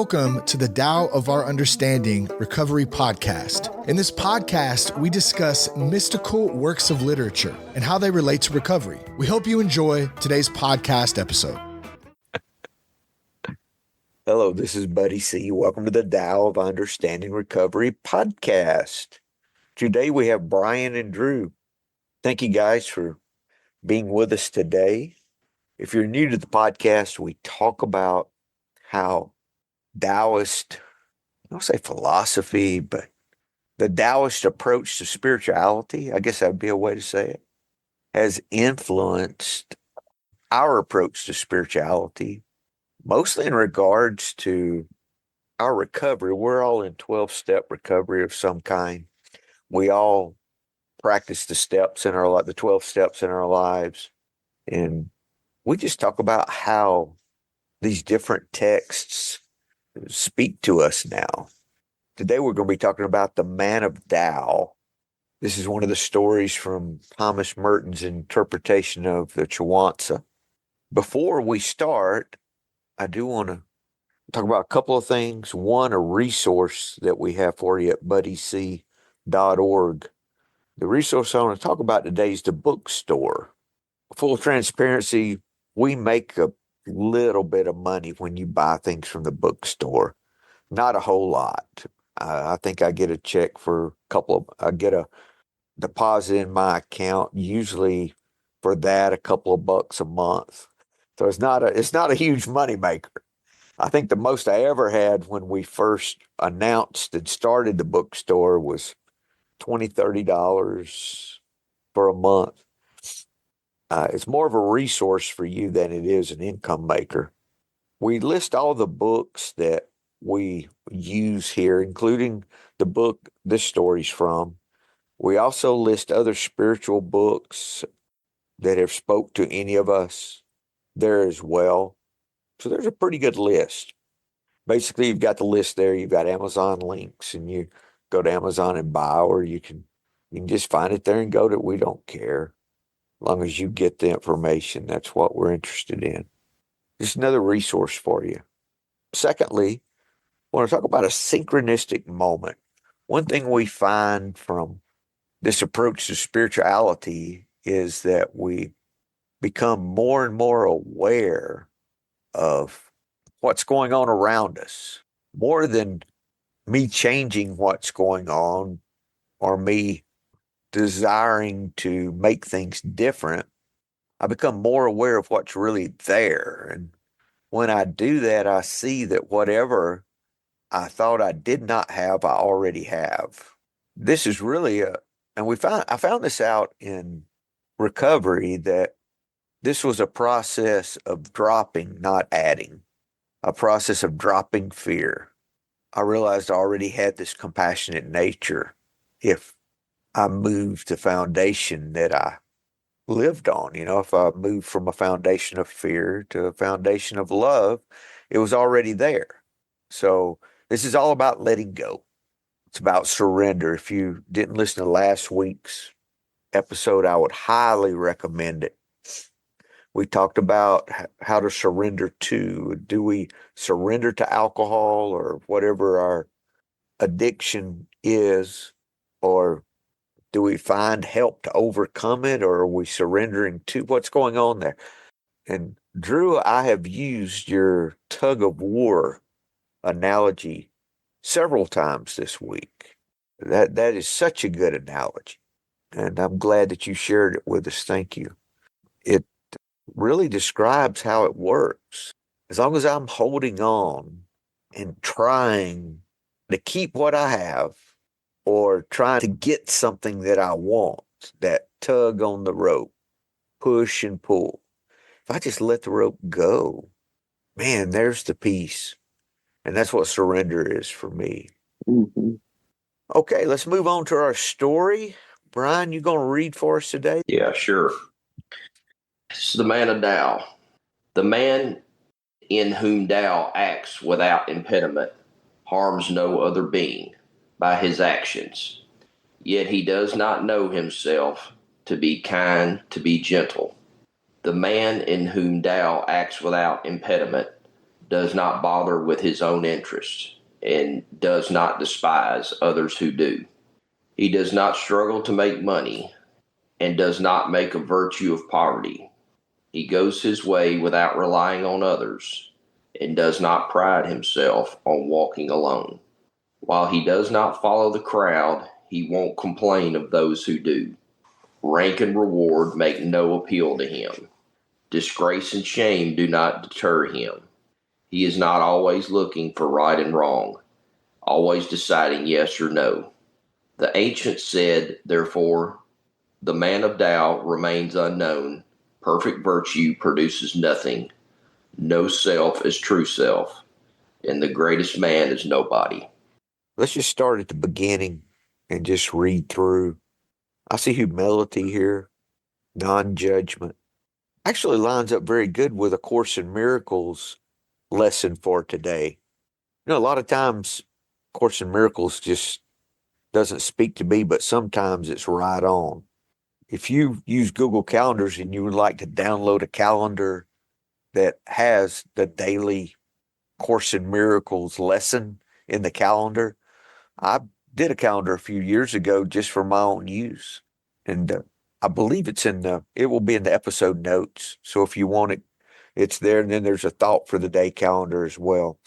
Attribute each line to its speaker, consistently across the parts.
Speaker 1: Welcome to the Tao of Our Understanding Recovery Podcast. In this podcast, we discuss mystical works of literature and how they relate to recovery. We hope you enjoy today's podcast episode.
Speaker 2: Hello, this is Buddy C. Welcome to the Tao of Understanding Recovery Podcast. Today we have Brian and Drew. Thank you guys for being with us today. If you're new to the podcast, we talk about how Taoist, I don't say philosophy, but the Taoist approach to spirituality, I guess that would be a way to say it, has influenced our approach to spirituality, mostly in regards to our recovery. We're all in 12-step recovery of some kind. We all practice the 12 steps in our lives. And we just talk about how these different texts speak to us now. Today we're going to be talking about the Man of Tao. This is one of the stories from Thomas Merton's interpretation of the Chuang Tzu. Before we start, I do want to talk about a couple of things. One, a resource that we have for you at buddyc.org. The resource I want to talk about today is the bookstore. Full transparency, we make a little bit of money when you buy things from the bookstore. Not a whole lot. I think I get a check for I get a deposit in my account, usually for that, a couple of bucks a month. So it's not a huge money maker. I think the most I ever had when we first announced and started the bookstore was $20, $30 for a month. It's more of a resource for you than it is an income maker. We list all the books that we use here, including the book this story's from. We also list other spiritual books that have spoke to any of us there as well. So there's a pretty good list. Basically, you've got the list there. You've got Amazon links, and you go to Amazon and buy, or you can just find it there and go to it. We don't care. As long as you get the information, that's what we're interested in. Just another resource for you. Secondly, I want to talk about a synchronistic moment. One thing we find from this approach to spirituality is that we become more and more aware of what's going on around us. More than me changing what's going on or me desiring to make things different, I become more aware of what's really there. And when I do that, I see that whatever I thought I did not have, I already have. This is really I found this out in recovery, that this was a process of dropping, not adding, a process of dropping fear. I realized I already had this compassionate nature if I moved the foundation that I lived on. If I moved from a foundation of fear to a foundation of love, it was already there. So this is all about letting go. It's about surrender. If you didn't listen to last week's episode, I would highly recommend it. We talked about how to surrender to. Do we surrender to alcohol or whatever our addiction is, or do we find help to overcome it, or are we surrendering to what's going on there? And Drew, I have used your tug of war analogy several times this week. That is such a good analogy. And I'm glad that you shared it with us. Thank you. It really describes how it works. As long as I'm holding on and trying to keep what I have, or trying to get something that I want, that tug on the rope, push and pull. If I just let the rope go, man, there's the peace. And that's what surrender is for me.
Speaker 3: Mm-hmm.
Speaker 2: Okay, let's move on to our story. Brian, you going to read for us today?
Speaker 3: Yeah, sure. This is the Man of Tao. The man in whom Tao acts without impediment harms no other being by his actions. Yet he does not know himself to be kind, to be gentle. The man in whom Tao acts without impediment does not bother with his own interests, and does not despise others who do. He does not struggle to make money, and does not make a virtue of poverty. He goes his way without relying on others, and does not pride himself on walking alone. While he does not follow the crowd, he won't complain of those who do. Rank and reward make no appeal to him. Disgrace and shame do not deter him. He is not always looking for right and wrong, always deciding yes or no. The ancients said, therefore, the man of Tao remains unknown. Perfect virtue produces nothing. No self is true self, and the greatest man is nobody.
Speaker 2: Let's just start at the beginning and just read through. I see humility here, non-judgment. Actually lines up very good with A Course in Miracles lesson for today. A lot of times Course in Miracles just doesn't speak to me, but sometimes it's right on. If you use Google Calendars and you would like to download a calendar that has the daily Course in Miracles lesson in the calendar, I did a calendar a few years ago just for my own use. And I believe it will be in the episode notes. So if you want it, it's there. And then there's a thought for the day calendar as well.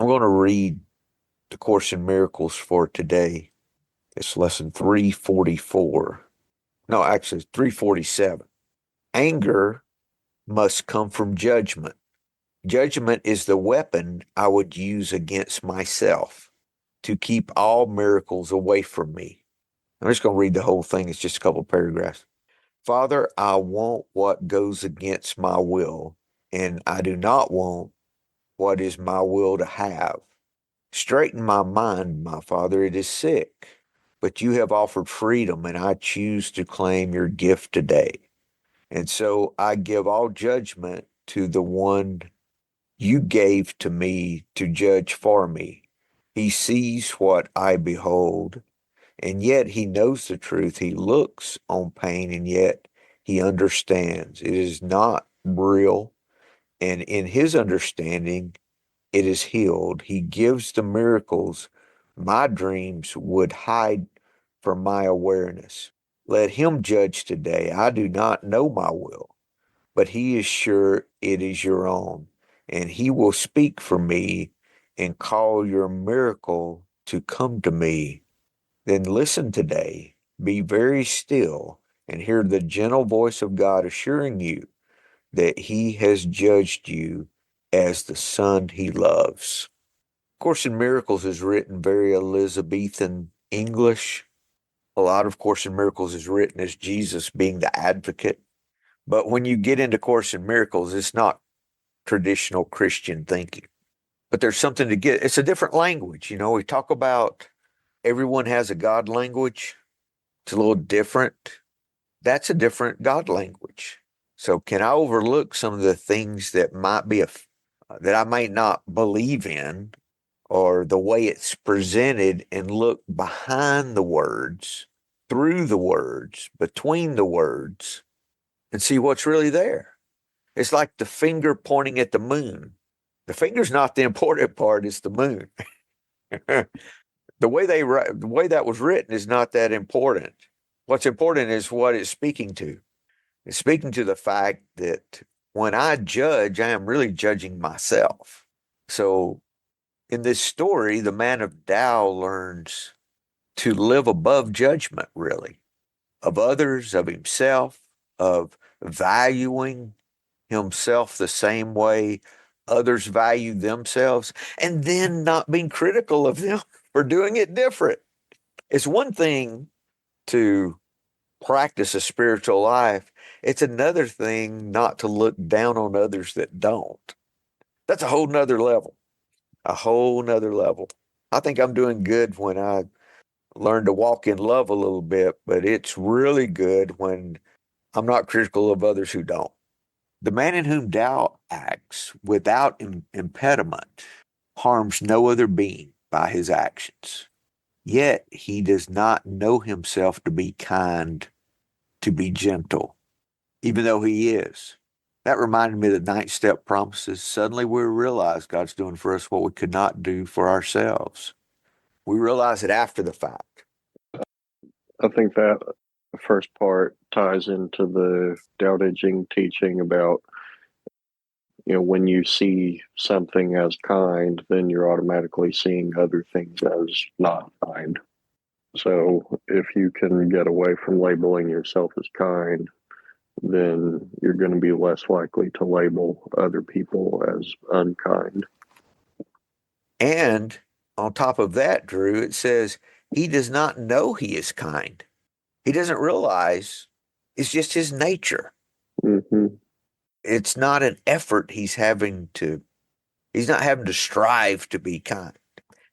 Speaker 2: I'm going to read the Course in Miracles for today. It's lesson 344. No, actually, it's 347. Anger must come from judgment. Judgment is the weapon I would use against myself to keep all miracles away from me. I'm just going to read the whole thing. It's just a couple of paragraphs. Father, I want what goes against my will, and I do not want what is my will to have. Straighten my mind, my Father, it is sick. But you have offered freedom, and I choose to claim your gift today. And so I give all judgment to the one you gave to me to judge for me. He sees what I behold, and yet he knows the truth. He looks on pain, and yet he understands. It is not real, and in his understanding, it is healed. He gives the miracles my dreams would hide from my awareness. Let him judge today. I do not know my will, but he is sure it is your own, and he will speak for me and call your miracle to come to me. Then listen today, be very still, and hear the gentle voice of God assuring you that he has judged you as the son he loves. Course in Miracles is written very Elizabethan English. A lot of Course in Miracles is written as Jesus being the advocate. But when you get into Course in Miracles, it's not traditional Christian thinking. But there's something to get. It's a different language. We talk about everyone has a God language. It's a little different. That's a different God language. So can I overlook some of the things that might be that I might not believe in, or the way it's presented, and look behind the words, through the words, between the words, and see what's really there? It's like the finger pointing at the moon. The finger's not the important part, it's the moon. The way that was written is not that important. What's important is what it's speaking to. It's speaking to the fact that when I judge, I am really judging myself. So in this story, the man of Tao learns to live above judgment, really, of others, of himself, of valuing himself the same way others value themselves, and then not being critical of them for doing it different. It's one thing to practice a spiritual life. It's another thing not to look down on others that don't. That's a whole nother level. A whole nother level. I think I'm doing good when I learn to walk in love a little bit, but it's really good when I'm not critical of others who don't. The man in whom Tao acts without impediment harms no other being by his actions. Yet he does not know himself to be kind, to be gentle, even though he is. That reminded me of the ninth step promises. Suddenly we realize God's doing for us what we could not do for ourselves. We realize it after the fact.
Speaker 4: I think that first part ties into the Tao Te Ching teaching about, when you see something as kind, then you're automatically seeing other things as not kind. So if you can get away from labeling yourself as kind, then you're going to be less likely to label other people as unkind.
Speaker 2: And on top of that, Drew, it says he does not know he is kind. He doesn't realize it's just his nature.
Speaker 4: Mm-hmm.
Speaker 2: It's not an effort he's not having to strive to be kind.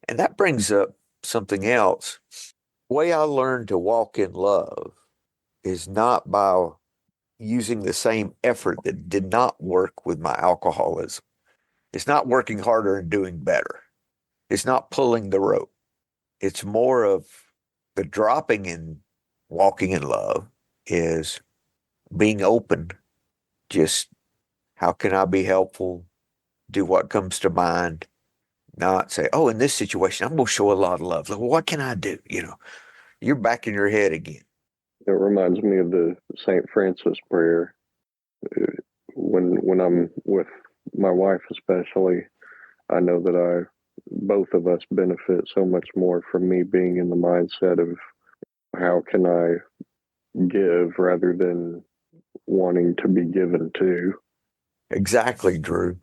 Speaker 2: And that brings up something else. The way I learned to walk in love is not by using the same effort that did not work with my alcoholism. It's not working harder and doing better. It's not pulling the rope. It's more of the dropping in walking in love is being open. Just how can I be helpful? Do what comes to mind. Not say, oh, in this situation, I'm going to show a lot of love. Like, well, what can I do? You're back in your head again.
Speaker 4: It reminds me of the St. Francis prayer. When I'm with my wife, especially, I know that both of us benefit so much more from me being in the mindset of how can I give rather than wanting to be given to.
Speaker 2: Exactly, Drew.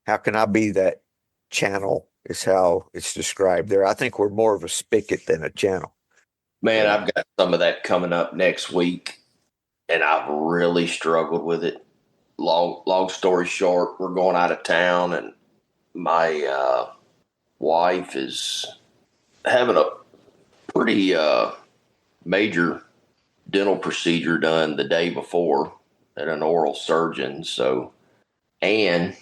Speaker 2: How can I be that channel is how it's described there. I think we're more of a spigot than a channel.
Speaker 3: Man, I've got some of that coming up next week, and I've really struggled with it. Long story short, we're going out of town, and my wife is having a pretty major dental procedure done the day before at an oral surgeon. So, and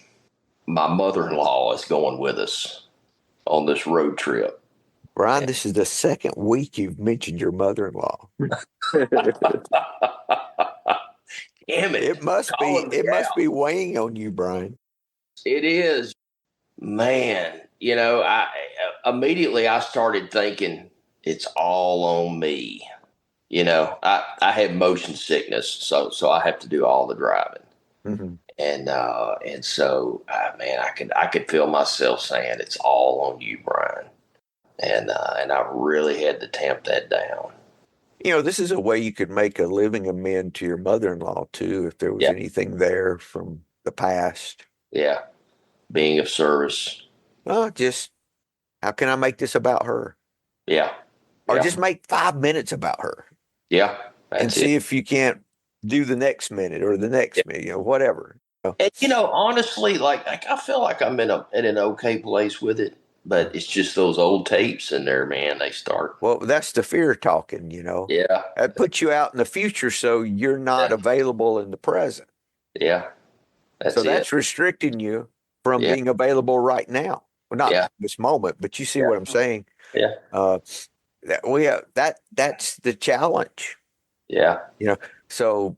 Speaker 3: my mother-in-law is going with us on this road trip.
Speaker 2: Brian, this is the second week you've mentioned your mother-in-law.
Speaker 3: Damn it.
Speaker 2: It must be weighing on you, Brian.
Speaker 3: It is. Man, I immediately I started thinking it's all on me. I have motion sickness, so I have to do all the driving.
Speaker 2: Mm-hmm.
Speaker 3: And so man, I could feel myself saying it's all on you, Brian. And I really had to tamp that down.
Speaker 2: This is a way you could make a living amend to your mother-in-law too, if there was anything there from the past.
Speaker 3: Yeah. Being of service.
Speaker 2: Just how can I make this about her?
Speaker 3: Yeah.
Speaker 2: Or just make 5 minutes about her.
Speaker 3: Yeah.
Speaker 2: And see if you can't do the next minute or the next minute, whatever.
Speaker 3: And honestly, like I feel like I'm in an okay place with it, but it's just those old tapes in there, man. They start.
Speaker 2: Well, that's the fear talking,
Speaker 3: Yeah.
Speaker 2: It puts you out in the future, so you're not available in the present.
Speaker 3: Yeah.
Speaker 2: That's restricting you from being available right now. Well, not this moment, but you see what I'm saying.
Speaker 3: Yeah.
Speaker 2: That's the challenge.
Speaker 3: Yeah.
Speaker 2: So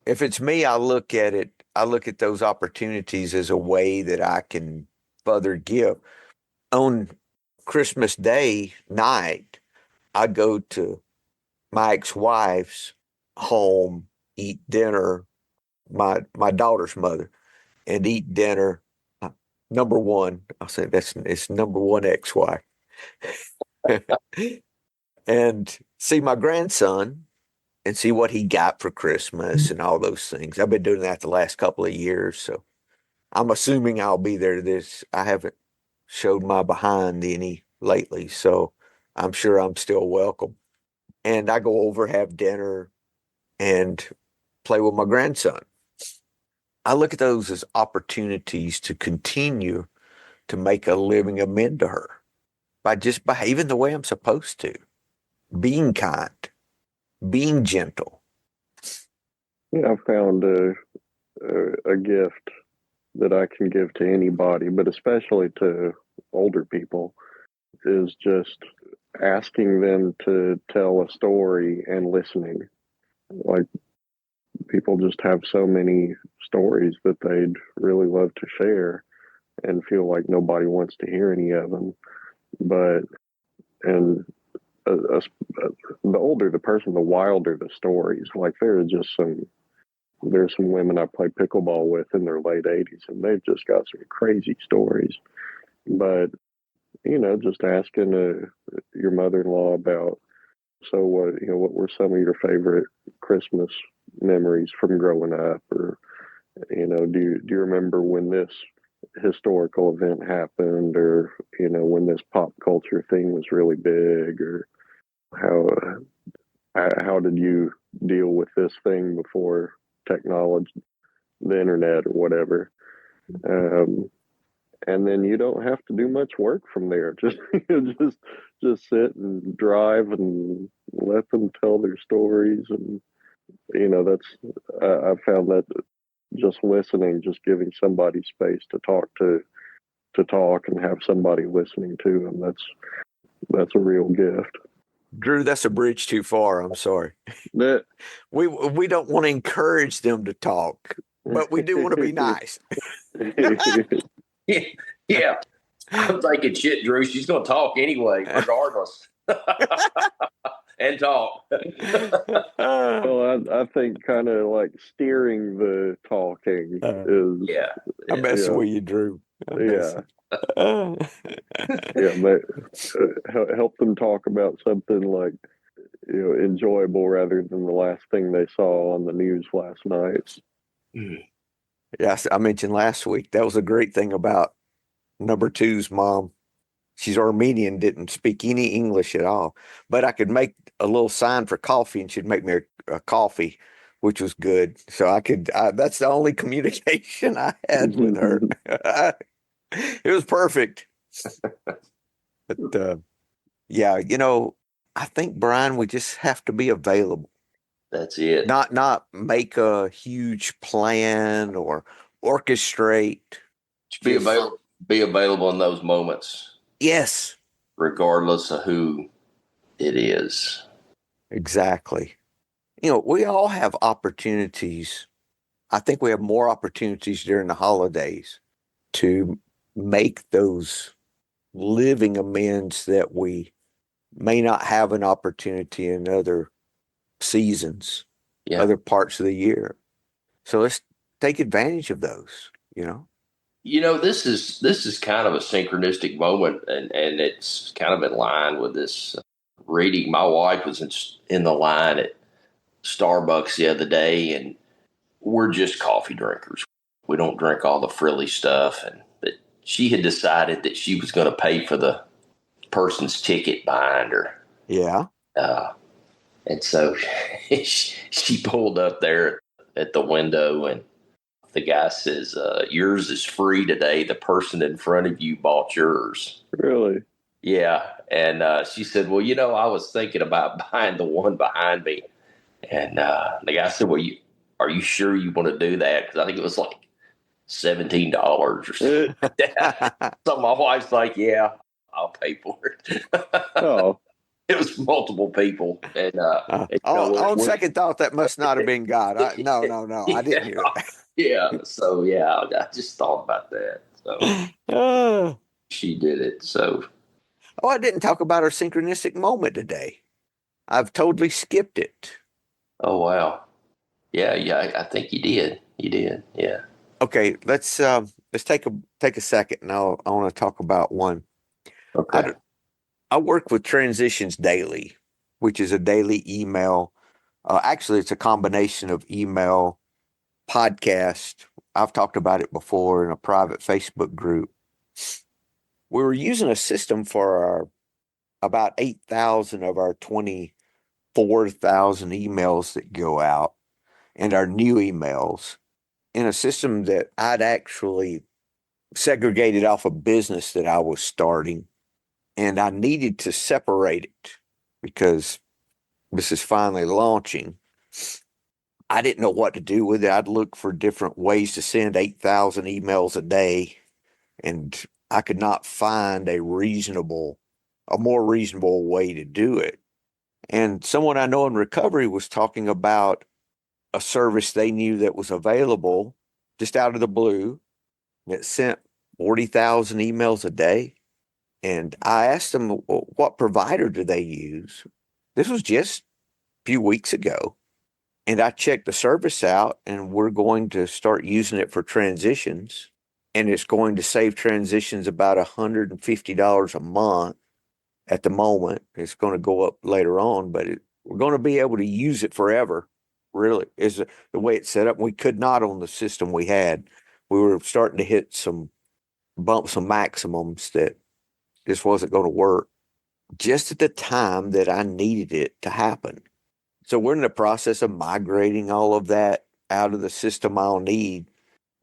Speaker 2: if it's me, I look at those opportunities as a way that I can further give. On Christmas Day night, I go to my ex-wife's home, eat dinner, my daughter's mother, and eat dinner. Number one, I'll say it's number one ex-wife. And see my grandson and see what he got for Christmas and all those things. I've been doing that the last couple of years, so I'm assuming I'll be there I haven't showed my behind any lately, so I'm sure I'm still welcome. And I go over, have dinner, and play with my grandson. I look at those as opportunities to continue to make a living amend to her by just behaving the way I'm supposed to, being kind, being gentle.
Speaker 4: I've found a gift that I can give to anybody, but especially to older people, is just asking them to tell a story and listening. Like, people just have so many stories that they'd really love to share and feel like nobody wants to hear any of them. But, and the older the person, the wilder the stories. Like there's some women I play pickleball with in their late 80s, and they've just got some crazy stories. But, just asking your mother-in-law about, so what were some of your favorite Christmas memories from growing up? Or, do you remember when this historical event happened, or, when this pop culture thing was really big, or how did you deal with this thing before technology, the internet, or whatever? And then you don't have to do much work from there. Just sit and drive and let them tell their stories. And that's I found that just listening, just giving somebody space to talk and have somebody listening to them, that's a real gift.
Speaker 2: Drew, that's a bridge too far. I'm sorry.
Speaker 4: That
Speaker 2: We don't want to encourage them to talk, but we do want to be nice.
Speaker 3: Yeah. I'm thinking, shit, Drew, she's going to talk anyway, regardless. And talk.
Speaker 4: Well, I think kind of like steering the talking is.
Speaker 3: Yeah.
Speaker 2: I'm messing with you, Drew.
Speaker 4: Yeah. Yeah, but help them talk about something like, enjoyable rather than the last thing they saw on the news last night.
Speaker 2: Yes, I mentioned last week, that was a great thing about number two's mom. She's Armenian, didn't speak any English at all, but I could make a little sign for coffee and she'd make me a coffee, which was good. So that's the only communication I had with her. It was perfect. But yeah, I think, Brian, we just have to be available.
Speaker 3: That's it.
Speaker 2: Not make a huge plan or orchestrate.
Speaker 3: Be available in those moments.
Speaker 2: Yes.
Speaker 3: Regardless of who it is.
Speaker 2: Exactly. We all have opportunities. I think we have more opportunities during the holidays to make those living amends that we may not have an opportunity in other seasons, other parts of the year. So let's take advantage of those,
Speaker 3: This is kind of a synchronistic moment, and it's kind of in line with this reading. My wife was in the line at Starbucks the other day, and we're just coffee drinkers. We don't drink all the frilly stuff, but she had decided that she was going to pay for the person's ticket behind her.
Speaker 2: Yeah.
Speaker 3: And so she pulled up there at the window, and the guy says, yours is free today. The person in front of you bought yours.
Speaker 4: Really?
Speaker 3: Yeah. And she said, well, I was thinking about buying the one behind me. And the guy said, well, are you sure you want to do that? Because I think it was like $17 or something like that. So my wife's like, yeah, I'll pay for it.
Speaker 4: Oh.
Speaker 3: It was multiple people. And
Speaker 2: on second thought, that must not have been God. No, I didn't hear that.
Speaker 3: Yeah. So, I just thought about that. So she did it. So.
Speaker 2: Oh, I didn't talk about our synchronistic moment today. I've totally skipped it.
Speaker 3: Oh, wow. Yeah. I think you did. You did. Yeah.
Speaker 2: Okay. Let's take a second, and I want to talk about one.
Speaker 3: Okay.
Speaker 2: I work with Transitions Daily, which is a daily email. Actually, it's a combination of email, podcast. I've talked about it before in a private Facebook group. We were using a system for about 8,000 of our 24,000 emails that go out, and our new emails, in a system that I'd actually segregated off a business that I was starting. And I needed to separate it because this is finally launching. I didn't know what to do with it. I'd look for different ways to send 8,000 emails a day, and I could not find a more reasonable way to do it. And someone I know in recovery was talking about a service they knew that was available just out of the blue that sent 40,000 emails a day. And I asked them, well, what provider do they use? This was just a few weeks ago. And I checked the service out, and we're going to start using it for transitions. And it's going to save transitions about $150 a month at the moment. It's going to go up later on, but we're going to be able to use it forever, really, is the way it's set up. We could not on the system we had. We were starting to hit some bumps, some maximums that this wasn't going to work just at the time that I needed it to happen. So we're in the process of migrating all of that out of the system I'll need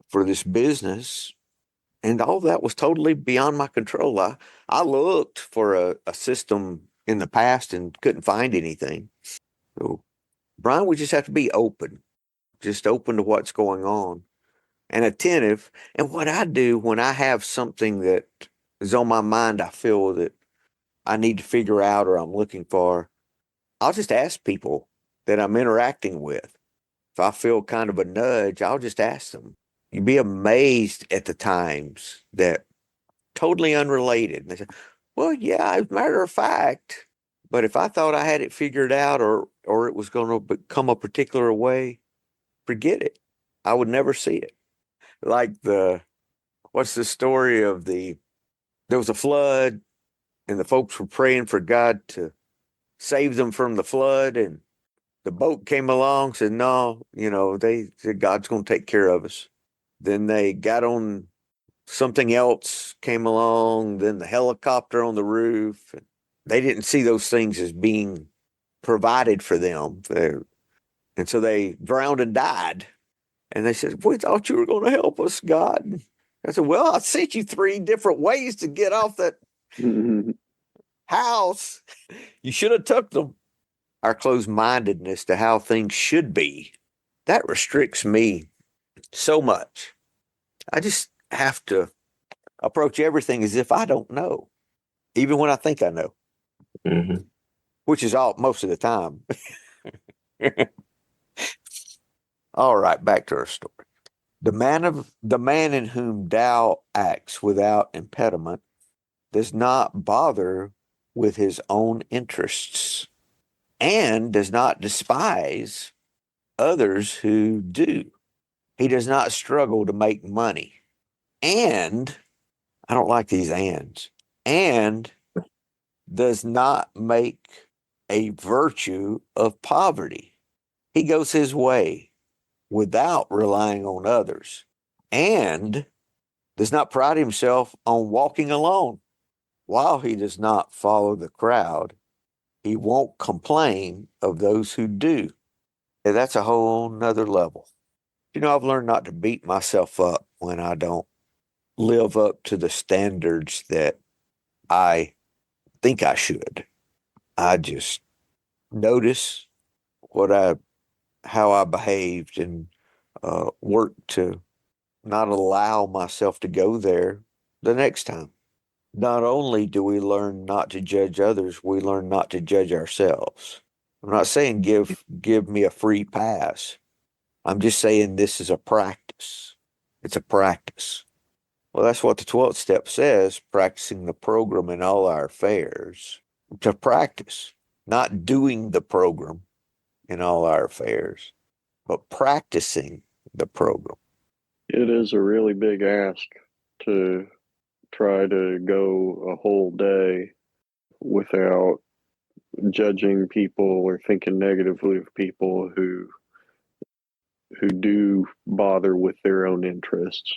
Speaker 2: for this business. And all that was totally beyond my control. I looked for a system in the past and couldn't find anything. So, Brian, we just have to be open, just open to what's going on and attentive. And what I do when I have something that is on my mind, I feel that I need to figure out or I'm looking for, I'll just ask people that I'm interacting with. If I feel kind of a nudge, I'll just ask them. You'd be amazed at the times that totally unrelated. And they say, well, yeah, as a matter of fact, but if I thought I had it figured out or it was going to become a particular way, forget it. I would never see it. Like what's the story of there was a flood and the folks were praying for God to save them from the flood, and the boat came along, said, no, they said, God's going to take care of us. Then they got on something else came along, then the helicopter on the roof. They didn't see those things as being provided for them. And so they drowned and died. And they said, we thought you were going to help us, God. I said, well, I sent you 3 different ways to get off that house. You should have took them. Our closed-mindedness to how things should be, that restricts me so much. I just have to approach everything as if I don't know, even when I think I know, which is most of the time. All right, back to our story. The man in whom Tao acts without impediment does not bother with his own interests and does not despise others who do. He does not struggle to make money. And, I don't like these ands, and does not make a virtue of poverty. He goes his way without relying on others, and does not pride himself on walking alone. While he does not follow the crowd, he won't complain of those who do. And that's a whole nother level. I've learned not to beat myself up when I don't live up to the standards that I think I should. I just notice how I behaved and work to not allow myself to go there the next time. Not only do we learn not to judge others, we learn not to judge ourselves. I'm not saying give me a free pass. I'm just saying this is a practice. It's a practice. Well, that's what the 12th step says, practicing the program in all our affairs. To practice, not doing the program in all our affairs, but practicing the program.
Speaker 4: It is a really big ask to try to go a whole day without judging people or thinking negatively of people who do bother with their own interests,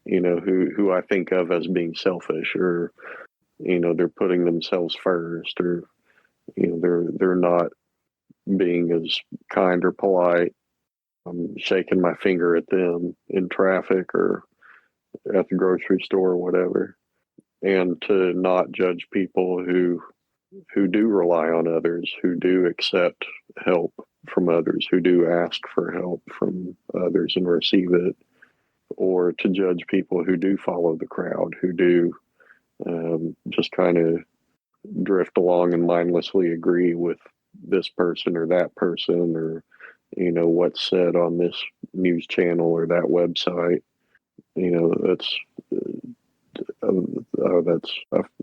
Speaker 4: who I think of as being selfish, or they're putting themselves first, or they're not being as kind or polite. I'm shaking my finger at them in traffic or at the grocery store or whatever. And to not judge people who do rely on others, who do accept help from others, who do ask for help from others and receive it, or to judge people who do follow the crowd, who do just kind of drift along and mindlessly agree with this person or that person, or what's said on this news channel or that website.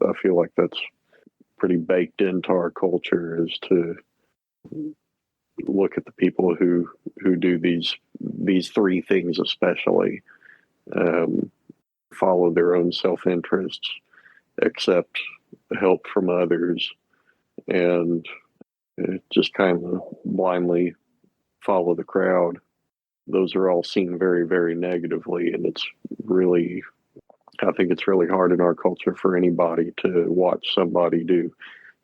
Speaker 4: I feel like that's pretty baked into our culture, is to look at the people who do these three things, especially follow their own self-interests, accept help from others, and just kind of blindly follow the crowd. Those are all seen very, very negatively, and I think it's really hard in our culture for anybody to watch somebody do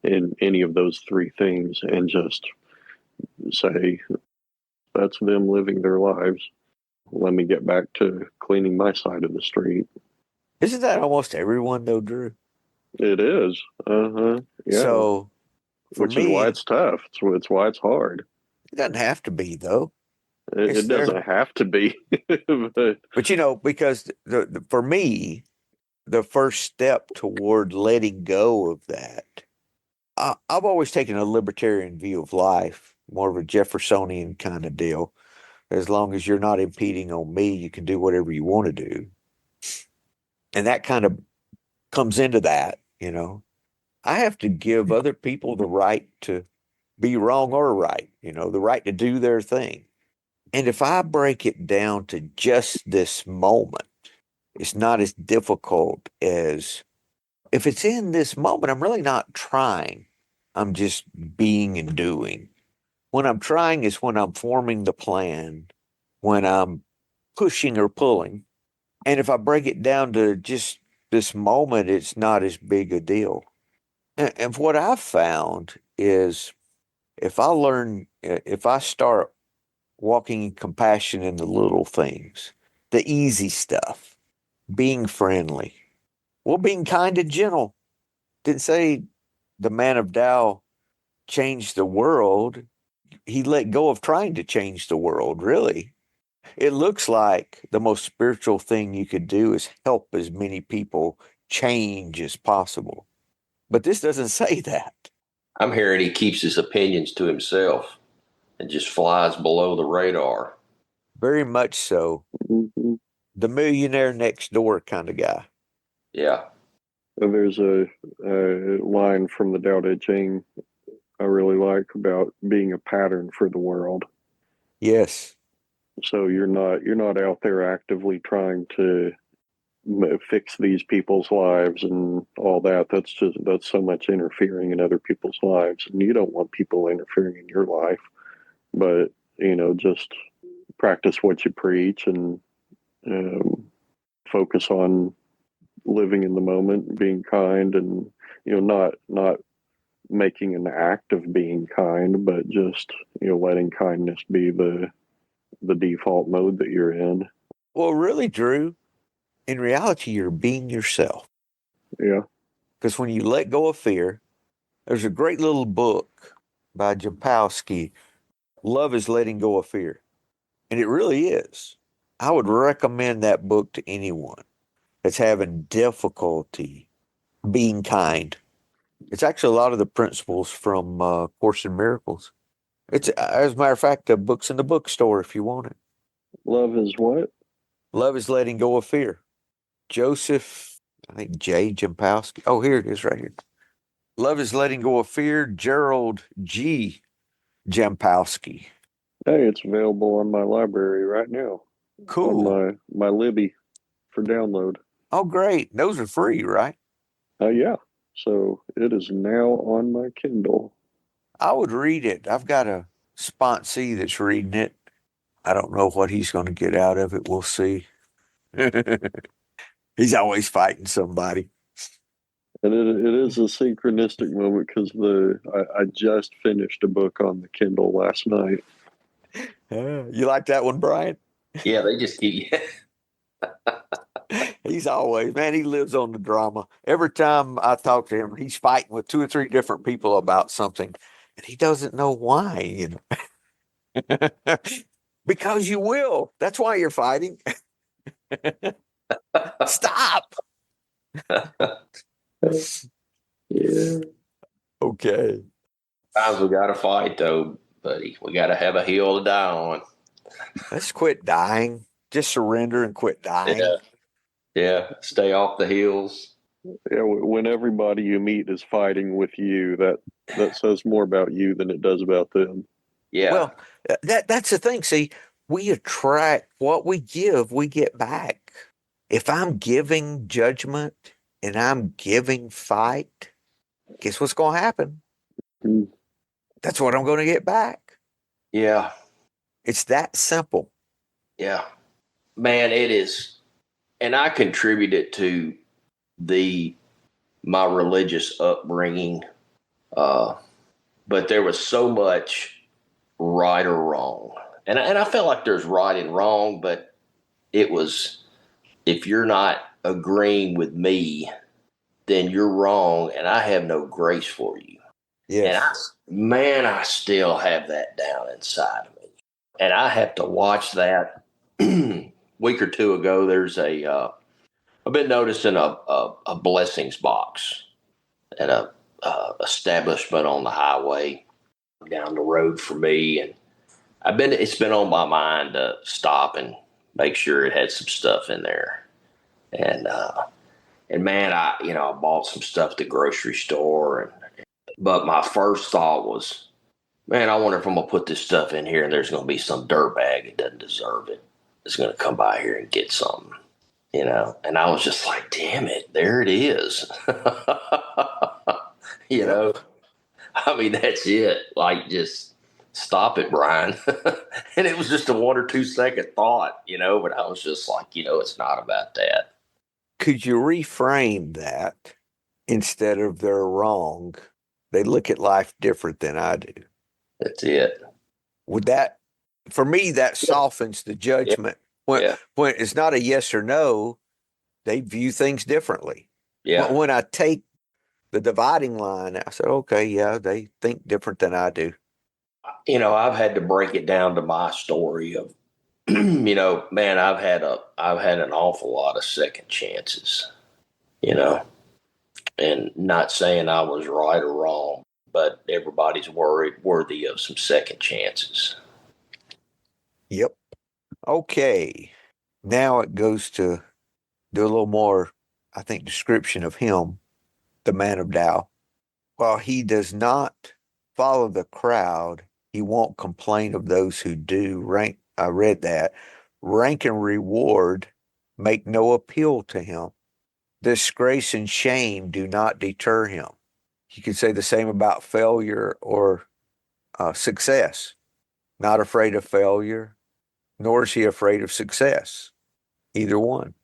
Speaker 4: in any of those three things and just say, that's them living their lives. Let me get back to cleaning my side of the street.
Speaker 2: Isn't that almost everyone, though, Drew?
Speaker 4: It is. Yeah.
Speaker 2: So,
Speaker 4: which is why it's tough. It's why it's hard.
Speaker 2: It doesn't have to be, though.
Speaker 4: It doesn't have to be.
Speaker 2: but because for me, the first step toward letting go of that, I've always taken a libertarian view of life, more of a Jeffersonian kind of deal. As long as you're not impeding on me, you can do whatever you want to do. And that kind of comes into that, I have to give other people the right to be wrong or right, the right to do their thing. And if I break it down to just this moment, it's not as difficult as if it's in this moment, I'm really not trying. I'm just being and doing. When I'm trying is when I'm forming the plan, when I'm pushing or pulling. And if I break it down to just this moment, it's not as big a deal. And what I've found is if I start walking in compassion in the little things, the easy stuff, being friendly, being kind and gentle. Didn't say the man of Tao changed the world. He let go of trying to change the world, really. It looks like the most spiritual thing you could do is help as many people change as possible. But this doesn't say that.
Speaker 3: I'm hearing he keeps his opinions to himself and just flies below the radar.
Speaker 2: Very much so.
Speaker 4: Mm-hmm.
Speaker 2: The millionaire next door kind of guy.
Speaker 3: Yeah.
Speaker 4: There's a line from the Tao Te Ching I really like about being a pattern for the world.
Speaker 2: Yes.
Speaker 4: So you're not out there actively trying to fix these people's lives and all that. That's so much interfering in other people's lives, and you don't want people interfering in your life. But just practice what you preach and focus on living in the moment, being kind, and not making an act of being kind, but just letting kindness be the default mode that you're in.
Speaker 2: Well, really, Drew, in reality, you're being yourself.
Speaker 4: Yeah.
Speaker 2: Because when you let go of fear, there's a great little book by Japowski, Love is Letting Go of Fear. And it really is. I would recommend that book to anyone that's having difficulty being kind. It's actually a lot of the principles from Course in Miracles. It's, as a matter of fact, the book's in the bookstore if you want it.
Speaker 4: Love is what?
Speaker 2: Love is Letting Go of Fear. Joseph, I think J. Jampowski. Oh, here it is right here. Love is Letting Go of Fear, Gerald G. Jampowski.
Speaker 4: Hey, it's available on my library right now.
Speaker 2: Cool.
Speaker 4: On my Libby for download.
Speaker 2: Oh, great. Those are free, right?
Speaker 4: Yeah. So it is now on my Kindle.
Speaker 2: I would read it. I've got a sponsee that's reading it. I don't know what he's going to get out of it. We'll see. He's always fighting somebody.
Speaker 4: And it is a synchronistic moment because I just finished a book on the Kindle last night.
Speaker 2: You like that one, Brian?
Speaker 3: Yeah, they just keep.
Speaker 2: He's always, man, he lives on the drama. Every time I talk to him, he's fighting with 2 or 3 different people about something, and he doesn't know why, Because you will. That's why you're fighting. Stop.
Speaker 4: Yeah.
Speaker 2: Okay.
Speaker 3: Times we got to fight though, but buddy. We got to have a hill to die on.
Speaker 2: Let's quit dying. Just surrender and quit dying.
Speaker 3: Yeah. Yeah. Stay off the hills.
Speaker 4: Yeah, when everybody you meet is fighting with you, that says more about you than it does about them.
Speaker 3: Yeah.
Speaker 2: Well, that's the thing. See, we attract what we give, we get back. If I'm giving judgment and I'm giving fight, guess what's going to happen?
Speaker 4: Mm.
Speaker 2: That's what I'm going to get back.
Speaker 3: Yeah.
Speaker 2: It's that simple.
Speaker 3: Yeah. Man, it is. And I contributed to my religious upbringing. But there was so much right or wrong. And I felt like there's right and wrong, but it was, if you're not agreeing with me, then you're wrong, and I have no grace for you.
Speaker 2: Yes.
Speaker 3: And I still have that down inside of me. And I have to watch that. Week or two ago, I've been noticing a blessings box at a establishment on the highway down the road for me, and it's been on my mind to stop and make sure it had some stuff in there. And man, I bought some stuff at the grocery store, but my first thought was, man, I wonder if I'm gonna put this stuff in here and there's gonna be some dirtbag that doesn't deserve it. It's gonna come by here and get something, And I was just like, damn it, there it is. I mean, that's it. Like, just stop it, Brian. And it was just a 1 or 2 second thought, but I was just like, it's not about that.
Speaker 2: Could you reframe that instead of they're wrong? They look at life different than I do.
Speaker 3: That's it.
Speaker 2: Would that, for me, that softens the judgment. When it's not a yes or no, they view things differently.
Speaker 3: Yeah.
Speaker 2: But when I take the dividing line, I said, okay, yeah, they think different than I do.
Speaker 3: I've had to break it down to my story of, man, I've had an awful lot of second chances, and not saying I was right or wrong, but everybody's worthy of some second chances.
Speaker 2: Yep. Okay. Now it goes to do a little more, I think, description of him, the Man of Tao. While he does not follow the crowd, he won't complain of those who do. I read that. Rank and reward make no appeal to him. Disgrace and shame do not deter him. You could say the same about failure or success. Not afraid of failure, nor is he afraid of success. Either one.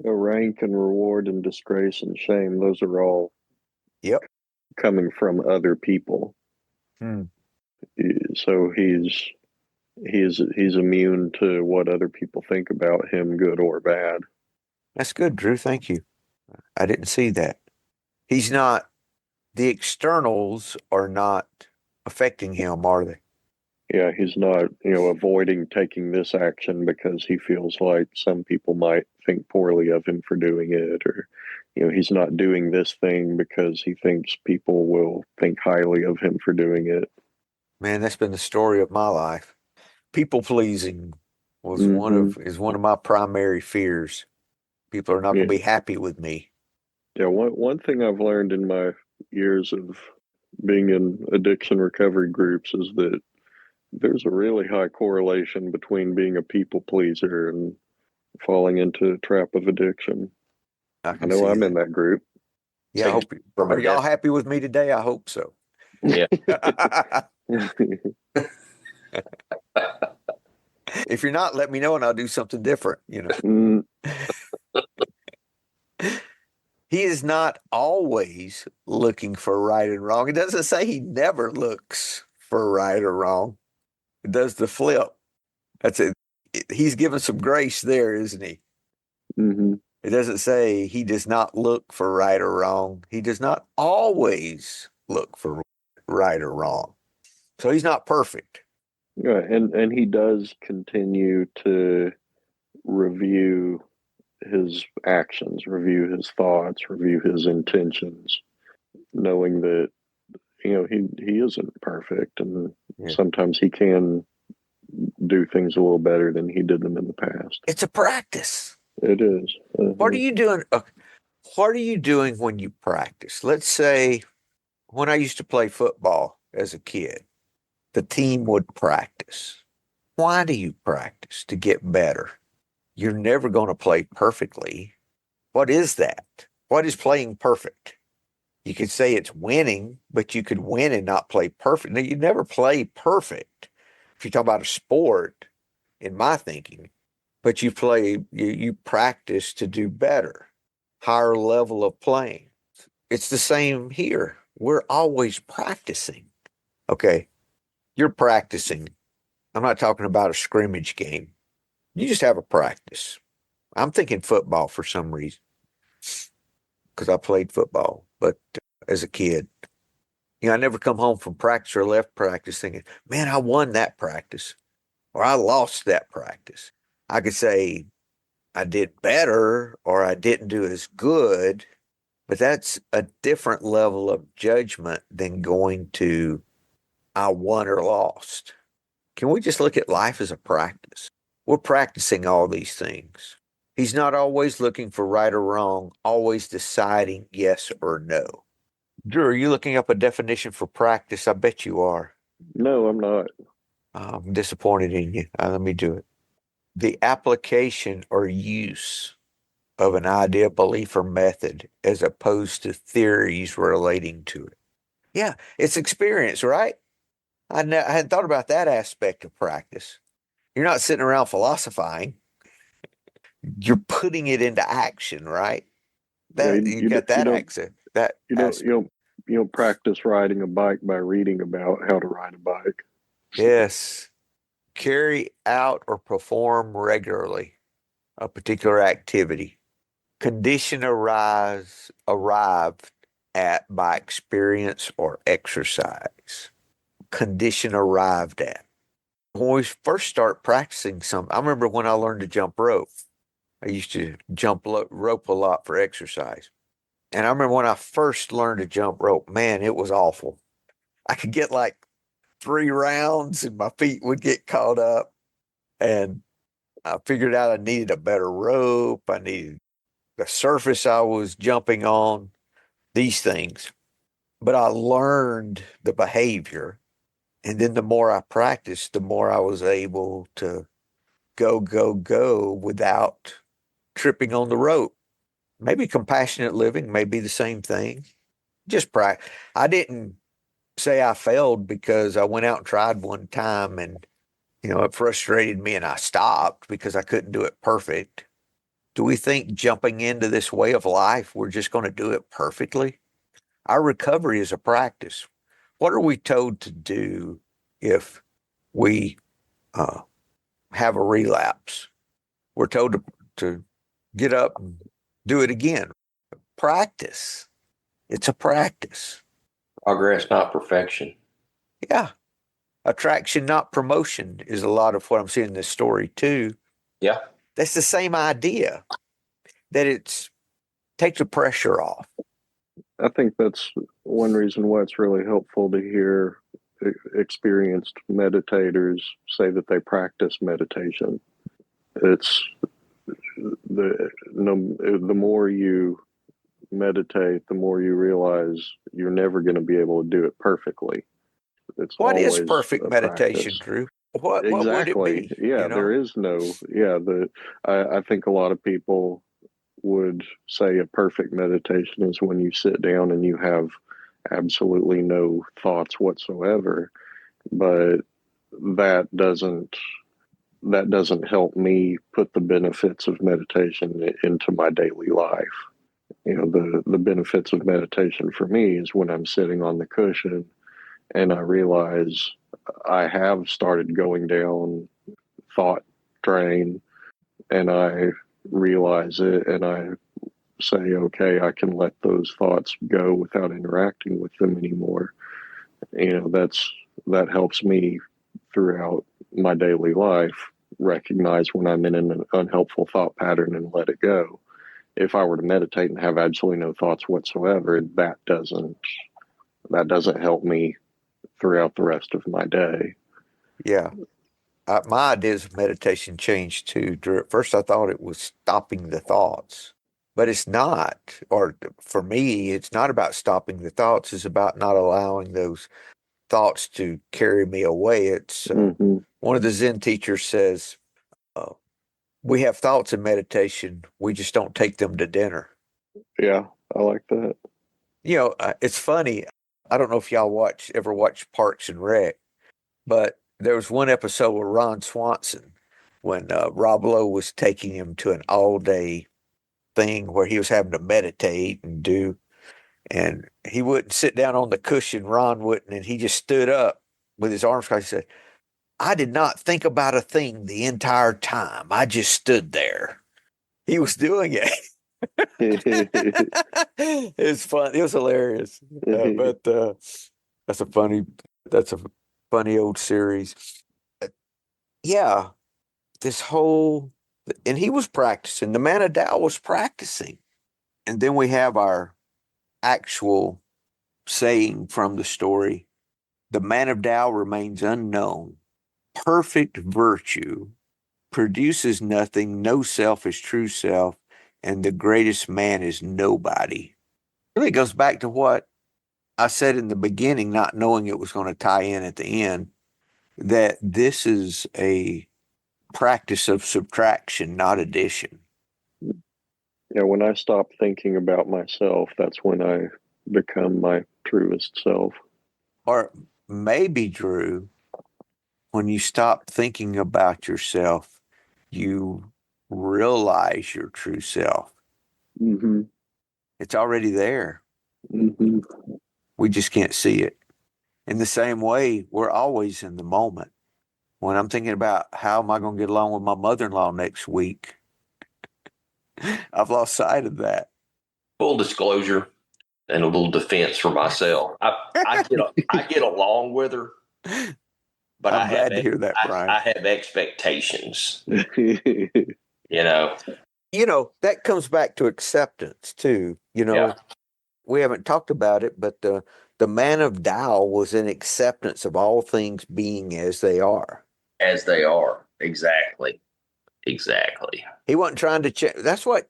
Speaker 4: Rank and reward and disgrace and shame, those are all coming from other people. So he's immune to what other people think about him, good or bad.
Speaker 2: That's good, Drew. Thank you. I didn't see that. He's not, the externals are not affecting him, are they?
Speaker 4: Yeah, he's not, avoiding taking this action because he feels like some people might think poorly of him for doing it, or, he's not doing this thing because he thinks people will think highly of him for doing it.
Speaker 2: Man, that's been the story of my life. People pleasing was one of my primary fears. People are not going to be happy with me.
Speaker 4: Yeah, one thing I've learned in my years of being in addiction recovery groups is that there's a really high correlation between being a people pleaser and falling into a trap of addiction. I know I'm in that group.
Speaker 2: Yeah, are y'all happy with me today? I hope so.
Speaker 3: Yeah.
Speaker 2: If you're not, let me know and I'll do something different, He is not always looking for right and wrong. It doesn't say he never looks for right or wrong. It does the flip. That's it. He's given some grace there, isn't he?
Speaker 4: Mm-hmm.
Speaker 2: It doesn't say he does not look for right or wrong. He does not always look for right or wrong. So he's not perfect.
Speaker 4: Yeah, and he does continue to review his actions, review his thoughts, review his intentions, knowing that he isn't perfect, and
Speaker 2: Yeah.
Speaker 4: sometimes he can do things a little better than he did them in the past.
Speaker 2: It's a practice.
Speaker 4: It is.
Speaker 2: What are you doing? What are you doing when you practice? Let's say when I used to play football as a kid, the team would practice. Why do you practice? To get better. You're never going to play perfectly. What is that? What is playing perfect? You could say it's winning, but you could win and not play perfect. Now, you never play perfect. If you talk about a sport, in my thinking, but you practice to do better, higher level of playing. It's the same here. We're always practicing. Okay. You're practicing. I'm not talking about a scrimmage game. You just have a practice. I'm thinking football for some reason because I played football, but as a kid, I never come home from practice or left practice thinking, man, I won that practice or I lost that practice. I could say I did better or I didn't do as good, but that's a different level of judgment than going to I won or lost. Can we just look at life as a practice? We're practicing all these things. He's not always looking for right or wrong, always deciding yes or no. Drew, are you looking up a definition for practice? I bet you are.
Speaker 4: No, I'm not.
Speaker 2: I'm disappointed in you. Let me do it. The application or use of an idea, belief, or method as opposed to theories relating to it. Yeah, it's experience, right? I hadn't thought about that aspect of practice. You're not sitting around philosophizing. You're putting it into action, right?
Speaker 4: Yeah,
Speaker 2: That you got that
Speaker 4: don't
Speaker 2: accent. That
Speaker 4: you don't
Speaker 2: aspect.
Speaker 4: you don't you don't practice riding a bike by reading about how to ride a bike.
Speaker 2: Yes. Carry out or perform regularly a particular activity. Condition arrived at by experience or exercise. Condition arrived at. When we first start practicing something, I remember when I learned to jump rope. I used to jump rope a lot for exercise. And I remember when I first learned to jump rope, man, it was awful. I could get like 3 rounds and my feet would get caught up. And I figured out I needed a better rope. I needed the surface I was jumping on, these things. But I learned the behavior. And then the more I practiced, the more I was able to go without tripping on the rope. Maybe compassionate living may be the same thing. Just practice. I didn't say I failed because I went out and tried one time and, it frustrated me and I stopped because I couldn't do it perfect. Do we think jumping into this way of life, we're just going to do it perfectly? Our recovery is a practice. What are we told to do if we have a relapse? We're told to get up and do it again. Practice. It's a practice.
Speaker 3: Progress, not perfection.
Speaker 2: Yeah. Attraction, not promotion, is a lot of what I'm seeing in this story too.
Speaker 3: Yeah.
Speaker 2: That's the same idea that it's take the pressure off.
Speaker 4: I think that's one reason why it's really helpful to hear experienced meditators say that they practice meditation. It's the more you meditate, the more you realize you're never going to be able to do it perfectly. It's
Speaker 2: What is
Speaker 4: always
Speaker 2: perfect
Speaker 4: a
Speaker 2: meditation,
Speaker 4: practice.
Speaker 2: Drew? What would it
Speaker 4: Exactly.
Speaker 2: be?
Speaker 4: Yeah, there is no. Yeah, I think a lot of people would say a perfect meditation is when you sit down and you have absolutely no thoughts whatsoever. But that doesn't help me put the benefits of meditation into my daily life. The benefits of meditation for me is when I'm sitting on the cushion and I realize I have started going down thought drain, and I realize it and I say, okay, I can let those thoughts go without interacting with them anymore. That helps me throughout my daily life recognize when I'm in an unhelpful thought pattern and let it go. If I were to meditate and have absolutely no thoughts whatsoever, that that doesn't help me throughout the rest of my day.
Speaker 2: Yeah. My ideas of meditation changed too, Drew. At first, I thought it was stopping the thoughts, but it's not. Or for me, it's not about stopping the thoughts. It's about not allowing those thoughts to carry me away. It's one of the Zen teachers says, we have thoughts in meditation. We just don't take them to dinner.
Speaker 4: Yeah, I like that.
Speaker 2: It's funny. I don't know if y'all ever watch Parks and Rec, but there was one episode with Ron Swanson when Rob Lowe was taking him to an all-day thing where he was having to meditate and he wouldn't sit down on the cushion, Ron wouldn't, and he just stood up with his arms crossed. He said, I did not think about a thing the entire time. I just stood there. He was doing it. It was fun. It was hilarious. But that's a funny old series. Yeah, and he was practicing. The Man of Tao was practicing. And then we have our actual saying from the story. The Man of Tao remains unknown. Perfect virtue produces nothing. No self is true self. And the greatest man is nobody. Really goes back to what I said in the beginning, not knowing it was going to tie in at the end, that this is a practice of subtraction, not addition.
Speaker 4: Yeah, when I stop thinking about myself, that's when I become my truest self.
Speaker 2: Or maybe, Drew, when you stop thinking about yourself, you realize your true self.
Speaker 4: Mm-hmm.
Speaker 2: It's already there.
Speaker 4: Mm-hmm.
Speaker 2: We just can't see it. In the same way, we're always in the moment. When I'm thinking about how am I going to get along with my mother-in-law next week, I've lost sight of that.
Speaker 3: Full disclosure and a little defense for myself. I get along with her, but
Speaker 2: I'm glad to hear that, Brian.
Speaker 3: I have expectations.
Speaker 2: That comes back to acceptance too.
Speaker 3: Yeah.
Speaker 2: We haven't talked about it, but the Man of Tao was in acceptance of all things being as they are.
Speaker 3: As they are. Exactly.
Speaker 2: He wasn't trying to change. That's what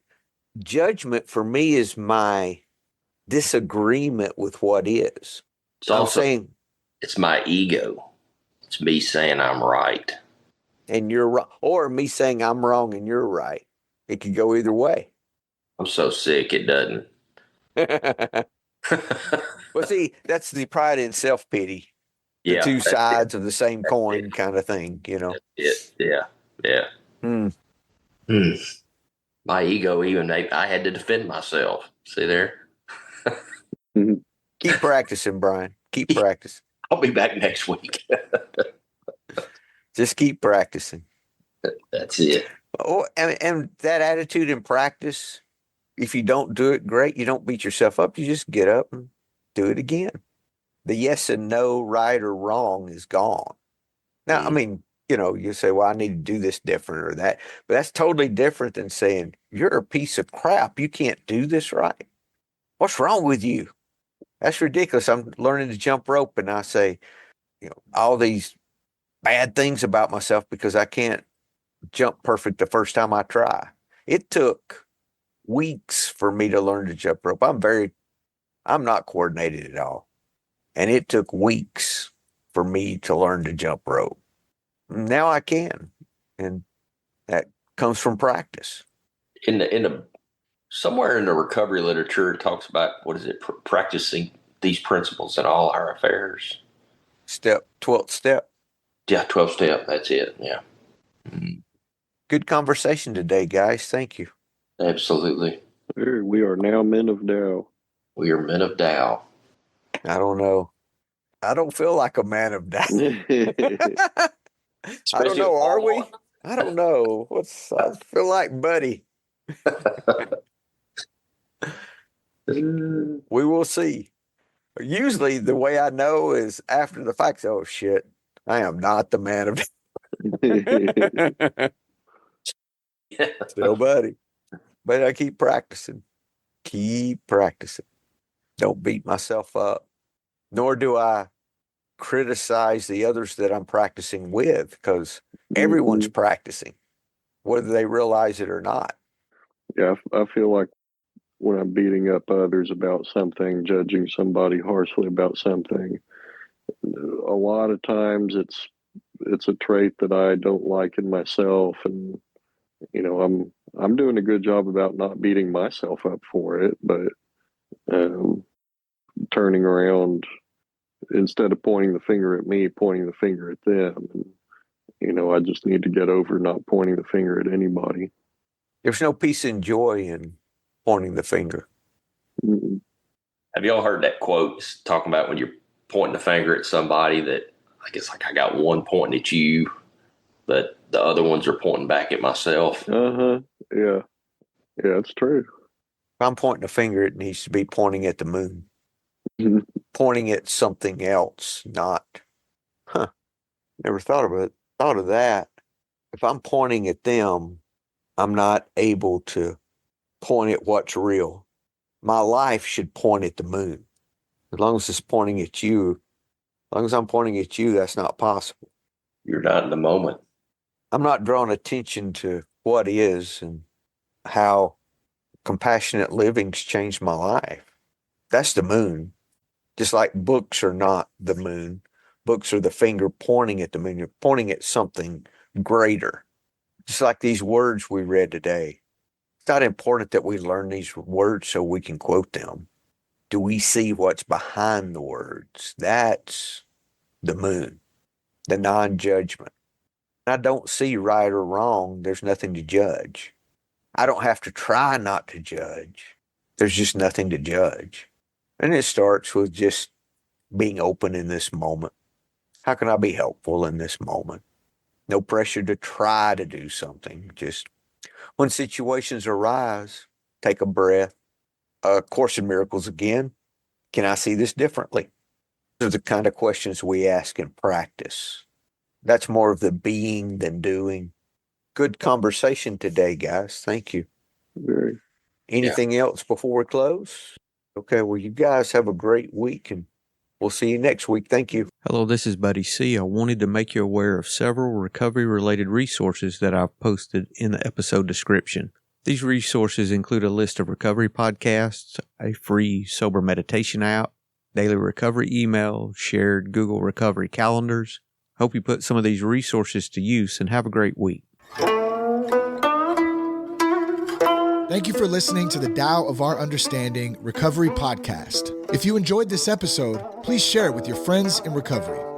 Speaker 2: judgment for me is, my disagreement with what is.
Speaker 3: It's my ego. It's me saying I'm right.
Speaker 2: And you're wrong. Or me saying I'm wrong and you're right. It could go either way.
Speaker 3: I'm so sick it doesn't.
Speaker 2: Well, see, that's the pride in self-pity. The
Speaker 3: Yeah,
Speaker 2: two sides of the same coin kind of thing,
Speaker 3: Yeah. My ego, I had to defend myself. See there?
Speaker 2: Keep practicing, Brian. Keep practicing.
Speaker 3: I'll be back next week.
Speaker 2: Just keep practicing.
Speaker 3: That's it.
Speaker 2: Oh, and that attitude in practice, if you don't do it great, you don't beat yourself up. You just get up and do it again. The yes and no, right or wrong, is gone. Now, I mean, you say, well, I need to do this different or that, but that's totally different than saying, you're a piece of crap. You can't do this right. What's wrong with you? That's ridiculous. I'm learning to jump rope and I say, all these bad things about myself because I can't jump perfect the first time I try. It took weeks for me to learn to jump rope. I'm not coordinated at all. And it took weeks for me to learn to jump rope. Now I can. And that comes from practice.
Speaker 3: Somewhere in the recovery literature, it talks about, practicing these principles in all our affairs.
Speaker 2: 12th step.
Speaker 3: Yeah, 12th step. That's it. Yeah.
Speaker 2: Good conversation today, guys. Thank you.
Speaker 3: Absolutely.
Speaker 4: We are now men of Tao.
Speaker 3: We are men of Tao.
Speaker 2: I don't know. I don't feel like a man of Tao. I don't know. Are we? I don't know. I feel like Buddy. We will see. Usually the way I know is after the fact. Oh shit, I am not the man of Still Buddy. But I keep practicing. Don't beat myself up. nor do I criticize the others that I'm practicing with, because everyone's practicing, whether they realize it or not.
Speaker 4: Yeah, I feel like when I'm beating up others about something, judging somebody harshly about something, a lot of times it's a trait that I don't like in myself, and I'm doing a good job about not beating myself up for it, but turning around, instead of pointing the finger at me, pointing the finger at them. And, I just need to get over not pointing the finger at anybody.
Speaker 2: There's no peace and joy in pointing the finger.
Speaker 4: Mm.
Speaker 3: Have y'all heard that quote? It's talking about when you're pointing the finger at somebody that, I guess, like, I got one pointing at you, but the other ones are pointing back at myself.
Speaker 4: Yeah. Yeah, it's true.
Speaker 2: If I'm pointing a finger, it needs to be pointing at the moon, pointing at something else, not, never thought of that. If I'm pointing at them, I'm not able to point at what's real. My life should point at the moon. As long as it's pointing at you, as long as I'm pointing at you, that's not possible.
Speaker 3: You're not in the moment.
Speaker 2: I'm not drawing attention to what is and how compassionate living's changed my life. That's the moon. Just like books are not the moon. Books are the finger pointing at the moon. You're pointing at something greater. Just like these words we read today. It's not important that we learn these words so we can quote them. Do we see what's behind the words? That's the moon, the non-judgment. I don't see right or wrong. There's nothing to judge. I don't have to try not to judge. There's just nothing to judge. And it starts with just being open in this moment. How can I be helpful in this moment? No pressure to try to do something. Just when situations arise, take a breath. Course in Miracles again. Can I see this differently? Those are the kind of questions we ask in practice. That's more of the being than doing. Good conversation today, guys. Thank you.
Speaker 4: Very.
Speaker 2: Anything else before we close? Okay, well, you guys have a great week, and we'll see you next week. Thank you.
Speaker 5: Hello, this is Buddy C. I wanted to make you aware of several recovery-related resources that I've posted in the episode description. These resources include a list of recovery podcasts, a free sober meditation app, daily recovery email, shared Google recovery calendars. Hope you put some of these resources to use and have a great week.
Speaker 1: Thank you for listening to the Tao of Our Understanding Recovery Podcast. If you enjoyed this episode, please share it with your friends in recovery.